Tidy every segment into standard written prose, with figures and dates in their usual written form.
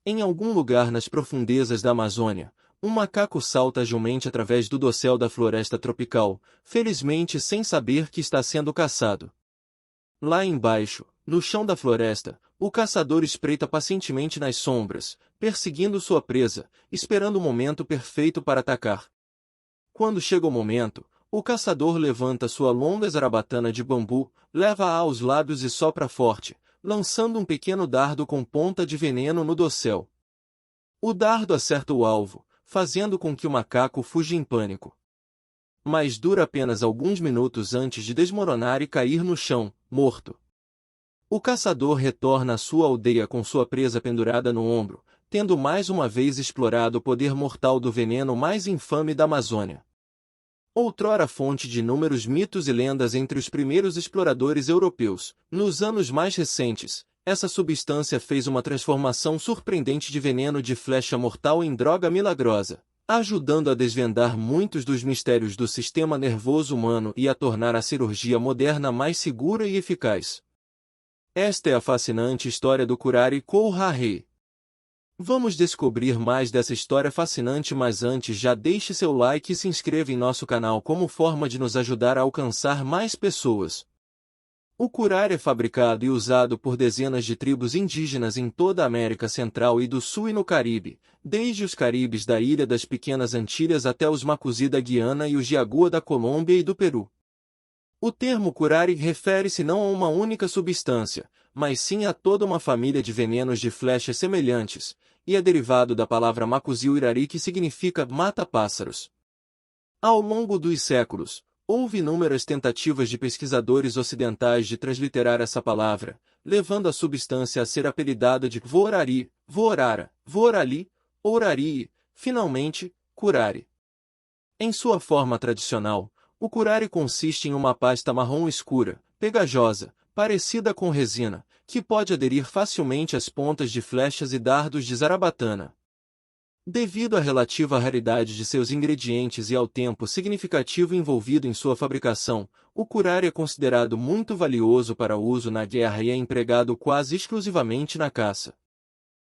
Em algum lugar nas profundezas da Amazônia, um macaco salta agilmente através do dossel da floresta tropical, felizmente sem saber que está sendo caçado. Lá embaixo, no chão da floresta, o caçador espreita pacientemente nas sombras, perseguindo sua presa, esperando o momento perfeito para atacar. Quando chega o momento, o caçador levanta sua longa zarabatana de bambu, leva-a aos lábios e sopra forte, lançando um pequeno dardo com ponta de veneno no dossel. O dardo acerta o alvo, fazendo com que o macaco fuja em pânico. Mas dura apenas alguns minutos antes de desmoronar e cair no chão, morto. O caçador retorna à sua aldeia com sua presa pendurada no ombro, tendo mais uma vez explorado o poder mortal do veneno mais infame da Amazônia. Outrora fonte de inúmeros mitos e lendas entre os primeiros exploradores europeus, nos anos mais recentes, essa substância fez uma transformação surpreendente de veneno de flecha mortal em droga milagrosa, ajudando a desvendar muitos dos mistérios do sistema nervoso humano e a tornar a cirurgia moderna mais segura e eficaz. Esta é a fascinante história do curare Kouraré. Vamos descobrir mais dessa história fascinante, mas antes já deixe seu like e se inscreva em nosso canal como forma de nos ajudar a alcançar mais pessoas. O curare é fabricado e usado por dezenas de tribos indígenas em toda a América Central e do Sul e no Caribe, desde os caribes da Ilha das Pequenas Antilhas até os macuzi da Guiana e os giagua da Colômbia e do Peru. O termo curare refere-se não a uma única substância, mas sim a toda uma família de venenos de flechas semelhantes, e é derivado da palavra macuzi-uirari que significa mata-pássaros. Ao longo dos séculos, houve inúmeras tentativas de pesquisadores ocidentais de transliterar essa palavra, levando a substância a ser apelidada de voorari, voorara, voorali, ourari e, finalmente, curare. Em sua forma tradicional, o curare consiste em uma pasta marrom escura, pegajosa, parecida com resina, que pode aderir facilmente às pontas de flechas e dardos de zarabatana. Devido à relativa raridade de seus ingredientes e ao tempo significativo envolvido em sua fabricação, o curare é considerado muito valioso para uso na guerra e é empregado quase exclusivamente na caça.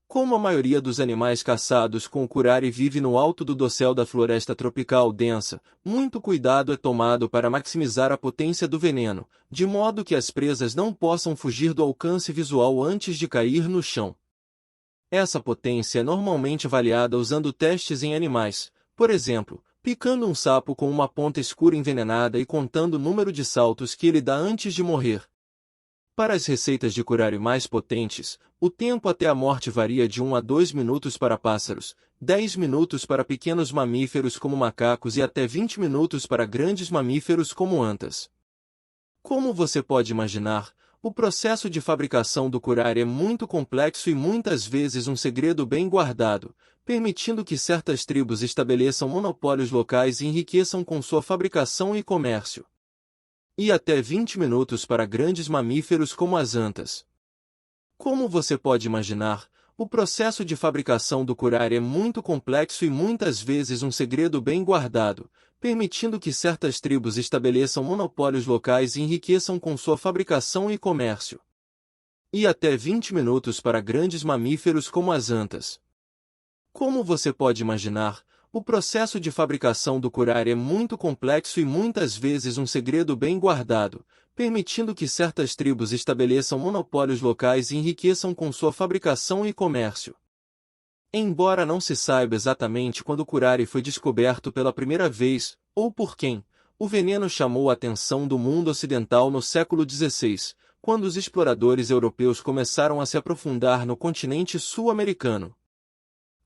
Como a maioria dos animais caçados com o curare vive no alto do dossel da floresta tropical densa, muito cuidado é tomado para maximizar a potência do veneno, de modo que as presas não possam fugir do alcance visual antes de cair no chão. Essa potência é normalmente avaliada usando testes em animais, por exemplo, picando um sapo com uma ponta escura envenenada e contando o número de saltos que ele dá antes de morrer. Para as receitas de curare mais potentes, o tempo até a morte varia de 1 a 2 minutos para pássaros, 10 minutos para pequenos mamíferos como macacos e até 20 minutos para grandes mamíferos como antas. Como você pode imaginar, o processo de fabricação do curare é muito complexo e muitas vezes um segredo bem guardado, permitindo que certas tribos estabeleçam monopólios locais e enriqueçam com sua fabricação e comércio. E até 20 minutos para grandes mamíferos como as antas. Como você pode imaginar, o processo de fabricação do curare é muito complexo e muitas vezes um segredo bem guardado, permitindo que certas tribos estabeleçam monopólios locais e enriqueçam com sua fabricação e comércio. E até 20 minutos para grandes mamíferos como as antas. Como você pode imaginar, o processo de fabricação do curare é muito complexo e muitas vezes um segredo bem guardado, permitindo que certas tribos estabeleçam monopólios locais e enriqueçam com sua fabricação e comércio. Embora não se saiba exatamente quando o curare foi descoberto pela primeira vez, ou por quem, o veneno chamou a atenção do mundo ocidental no século XVI, quando os exploradores europeus começaram a se aprofundar no continente sul-americano.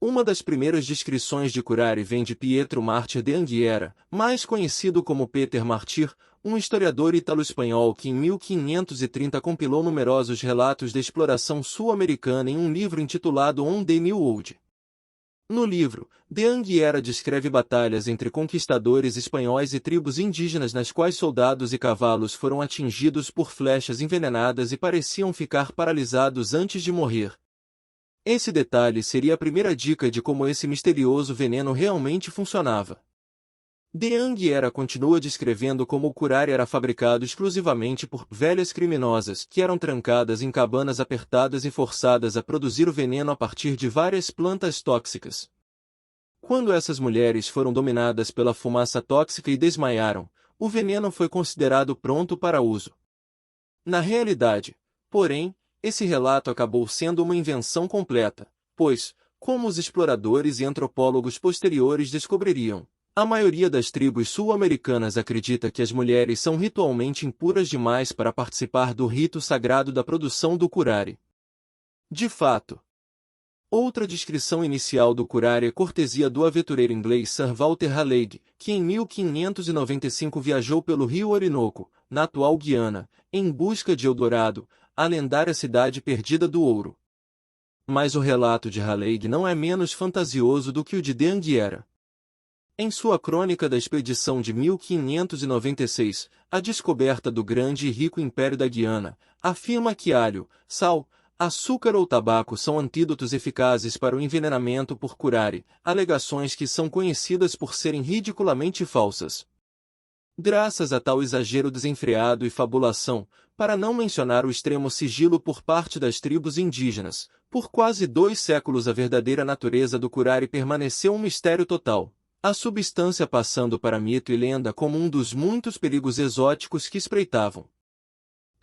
Uma das primeiras descrições de curare vem de Pietro Martir de Anghiera, mais conhecido como Peter Martyr, um historiador ítalo-espanhol que em 1530 compilou numerosos relatos de exploração sul-americana em um livro intitulado On the New World. No livro, de Anghiera descreve batalhas entre conquistadores espanhóis e tribos indígenas nas quais soldados e cavalos foram atingidos por flechas envenenadas e pareciam ficar paralisados antes de morrer. Esse detalhe seria a primeira dica de como esse misterioso veneno realmente funcionava. De Anguera continua descrevendo como o curare era fabricado exclusivamente por velhas criminosas que eram trancadas em cabanas apertadas e forçadas a produzir o veneno a partir de várias plantas tóxicas. Quando essas mulheres foram dominadas pela fumaça tóxica e desmaiaram, o veneno foi considerado pronto para uso. Na realidade, porém, esse relato acabou sendo uma invenção completa, pois, como os exploradores e antropólogos posteriores descobririam, a maioria das tribos sul-americanas acredita que as mulheres são ritualmente impuras demais para participar do rito sagrado da produção do curare. De fato, outra descrição inicial do curare é cortesia do aventureiro inglês Sir Walter Raleigh, que em 1595 viajou pelo rio Orinoco, na atual Guiana, em busca de Eldorado, a lendária cidade perdida do ouro. Mas o relato de Raleigh não é menos fantasioso do que o de Anguera. Em sua crônica da expedição de 1596, a descoberta do grande e rico império da Guiana, afirma que alho, sal, açúcar ou tabaco são antídotos eficazes para o envenenamento por curare, alegações que são conhecidas por serem ridiculamente falsas. Graças a tal exagero desenfreado e fabulação, para não mencionar o extremo sigilo por parte das tribos indígenas, por quase 2 séculos a verdadeira natureza do curare permaneceu um mistério total, a substância passando para mito e lenda como um dos muitos perigos exóticos que espreitavam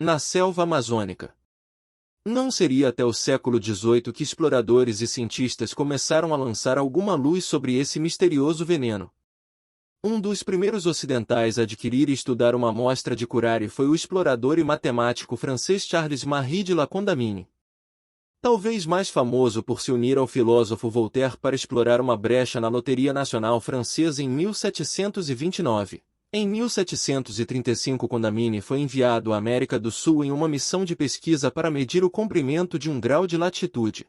na selva amazônica. Não seria até o século XVIII que exploradores e cientistas começaram a lançar alguma luz sobre esse misterioso veneno. Um dos primeiros ocidentais a adquirir e estudar uma amostra de curare foi o explorador e matemático francês Charles Marie de La Condamine. Talvez mais famoso por se unir ao filósofo Voltaire para explorar uma brecha na Loteria Nacional Francesa em 1729. Em 1735 Condamine foi enviado à América do Sul em uma missão de pesquisa para medir o comprimento de um grau de latitude.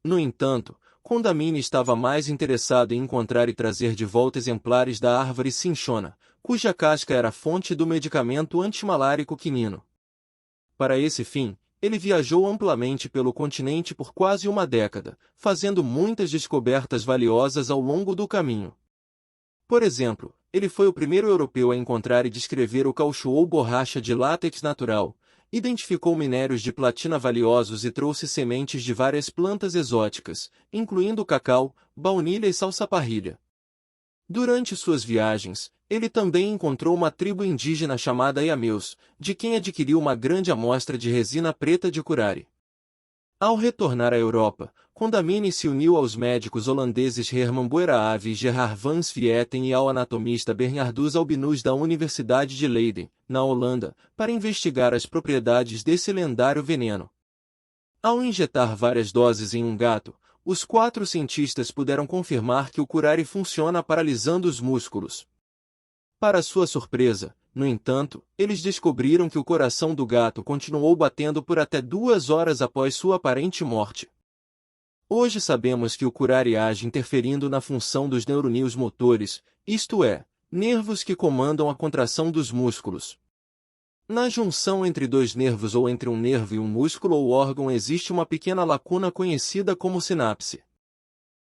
No entanto, Condamine estava mais interessado em encontrar e trazer de volta exemplares da árvore cinchona, cuja casca era a fonte do medicamento antimalárico quinino. Para esse fim, ele viajou amplamente pelo continente por quase uma década, fazendo muitas descobertas valiosas ao longo do caminho. Por exemplo, ele foi o primeiro europeu a encontrar e descrever o caucho ou borracha de látex natural, identificou minérios de platina valiosos e trouxe sementes de várias plantas exóticas, incluindo cacau, baunilha e salsa-parrilha. Durante suas viagens, ele também encontrou uma tribo indígena chamada Iameus, de quem adquiriu uma grande amostra de resina preta de curare. Ao retornar à Europa, Condamine se uniu aos médicos holandeses Herman Boerhaave e Gerard van Swieten e ao anatomista Bernardus Albinus da Universidade de Leiden, na Holanda, para investigar as propriedades desse lendário veneno. Ao injetar várias doses em um gato, os 4 cientistas puderam confirmar que o curare funciona paralisando os músculos. Para sua surpresa, no entanto, eles descobriram que o coração do gato continuou batendo por até 2 horas após sua aparente morte. Hoje sabemos que o curare age interferindo na função dos neuronídeos motores, isto é, nervos que comandam a contração dos músculos. Na junção entre 2 nervos ou entre um nervo e um músculo ou órgão existe uma pequena lacuna conhecida como sinapse.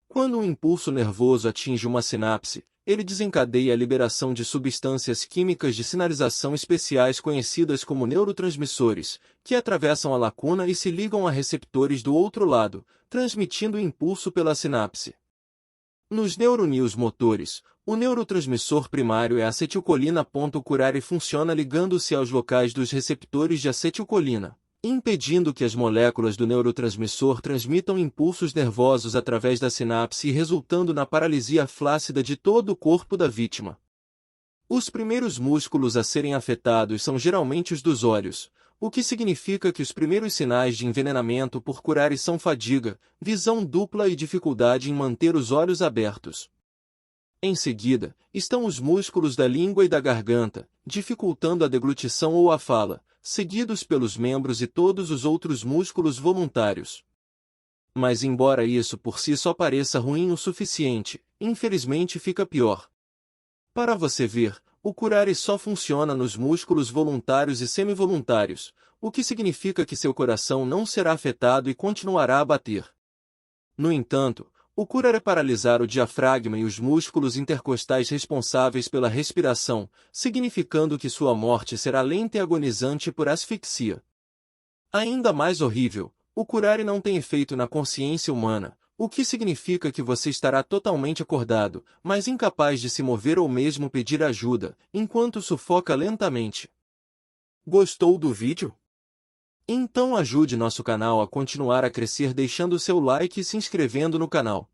Quando um impulso nervoso atinge uma sinapse, ele desencadeia a liberação de substâncias químicas de sinalização especiais conhecidas como neurotransmissores, que atravessam a lacuna e se ligam a receptores do outro lado, transmitindo o impulso pela sinapse. Nos neuronídeos motores, o neurotransmissor primário é a acetilcolina. O curare funciona ligando-se aos locais dos receptores de acetilcolina, impedindo que as moléculas do neurotransmissor transmitam impulsos nervosos através da sinapse e resultando na paralisia flácida de todo o corpo da vítima. Os primeiros músculos a serem afetados são geralmente os dos olhos, o que significa que os primeiros sinais de envenenamento por curare são fadiga, visão dupla e dificuldade em manter os olhos abertos. Em seguida, estão os músculos da língua e da garganta, dificultando a deglutição ou a fala, seguidos pelos membros e todos os outros músculos voluntários. Mas embora isso por si só pareça ruim o suficiente, infelizmente fica pior. Para você ver, o curare só funciona nos músculos voluntários e semivoluntários, o que significa que seu coração não será afetado e continuará a bater. No entanto, O curar é paralisar o diafragma e os músculos intercostais responsáveis pela respiração, significando que sua morte será lenta e agonizante por asfixia. Ainda mais horrível, o curare não tem efeito na consciência humana, o que significa que você estará totalmente acordado, mas incapaz de se mover ou mesmo pedir ajuda, enquanto sufoca lentamente. Gostou do vídeo? Então ajude nosso canal a continuar a crescer deixando seu like e se inscrevendo no canal.